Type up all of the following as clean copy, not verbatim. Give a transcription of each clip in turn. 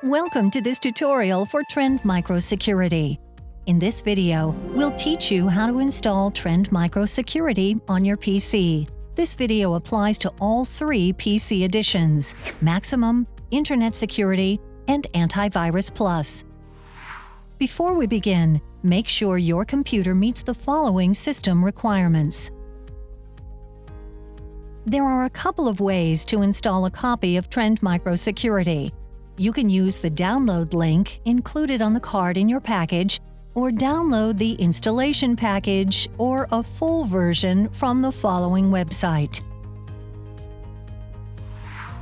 Welcome to this tutorial for Trend Micro Security. In this video, we'll teach you how to install Trend Micro Security on your PC. This video applies to all three PC editions: Maximum, Internet Security, and Antivirus Plus. Before we begin, make sure your computer meets the following system requirements. There are a couple of ways to install a copy of Trend Micro Security. You can use the download link included on the card in your package, or download the installation package or a full version from the following website.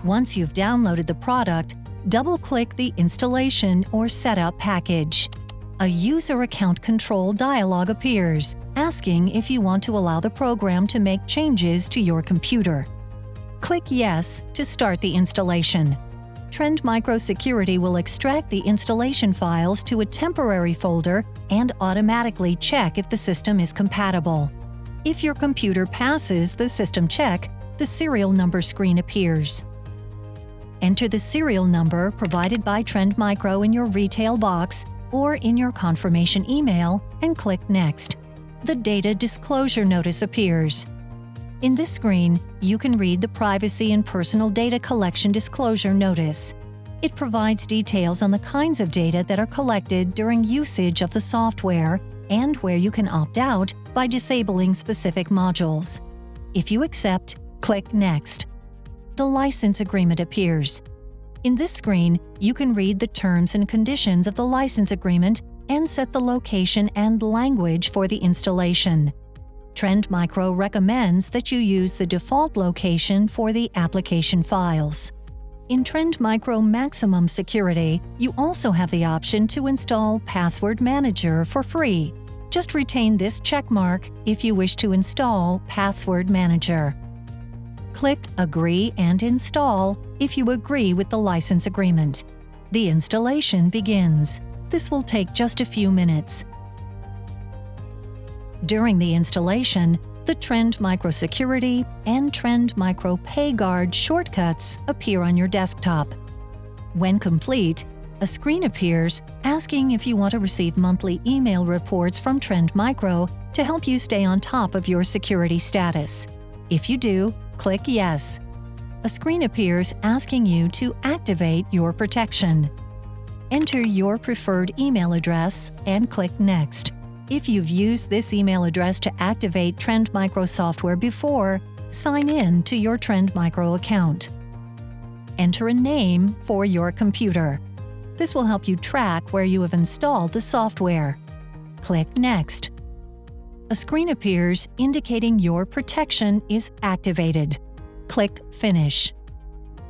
Once you've downloaded the product, double-click the Installation or Setup package. A User Account Control dialog appears, asking if you want to allow the program to make changes to your computer. Click Yes to start the installation. Trend Micro Security will extract the installation files to a temporary folder and automatically check if the system is compatible. If your computer passes the system check, the serial number screen appears. Enter the serial number provided by Trend Micro in your retail box or in your confirmation email and click Next. The Data Disclosure Notice appears. In this screen, you can read the Privacy and Personal Data Collection Disclosure Notice. It provides details on the kinds of data that are collected during usage of the software and where you can opt out by disabling specific modules. If you accept, click Next. The License Agreement appears. In this screen, you can read the terms and conditions of the license agreement and set the location and language for the installation. Trend Micro recommends that you use the default location for the application files. In Trend Micro Maximum Security, you also have the option to install Password Manager for free. Just retain this checkmark if you wish to install Password Manager. Click Agree and Install if you agree with the license agreement. The installation begins. This will take just a few minutes. During the installation, the Trend Micro Security and Trend Micro PayGuard shortcuts appear on your desktop. When complete, a screen appears asking if you want to receive monthly email reports from Trend Micro to help you stay on top of your security status. If you do, click Yes. A screen appears asking you to activate your protection. Enter your preferred email address and click Next. If you've used this email address to activate Trend Micro software before, sign in to your Trend Micro account. Enter a name for your computer. This will help you track where you have installed the software. Click Next. A screen appears indicating your protection is activated. Click Finish.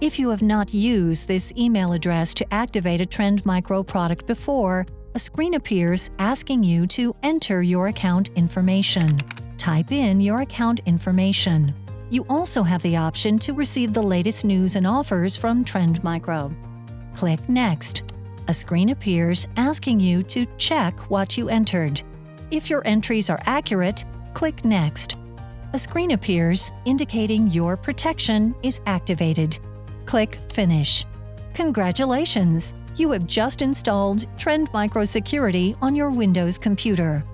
If you have not used this email address to activate a Trend Micro product before, a screen appears asking you to enter your account information. Type in your account information. You also have the option to receive the latest news and offers from Trend Micro. Click Next. A screen appears asking you to check what you entered. If your entries are accurate, click Next. A screen appears indicating your protection is activated. Click Finish. Congratulations! You have just installed Trend Micro Security on your Windows computer.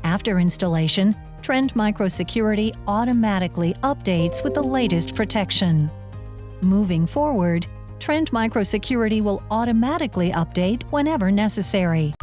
After installation, Trend Micro Security automatically updates with the latest protection. Moving forward, Trend Micro Security will automatically update whenever necessary.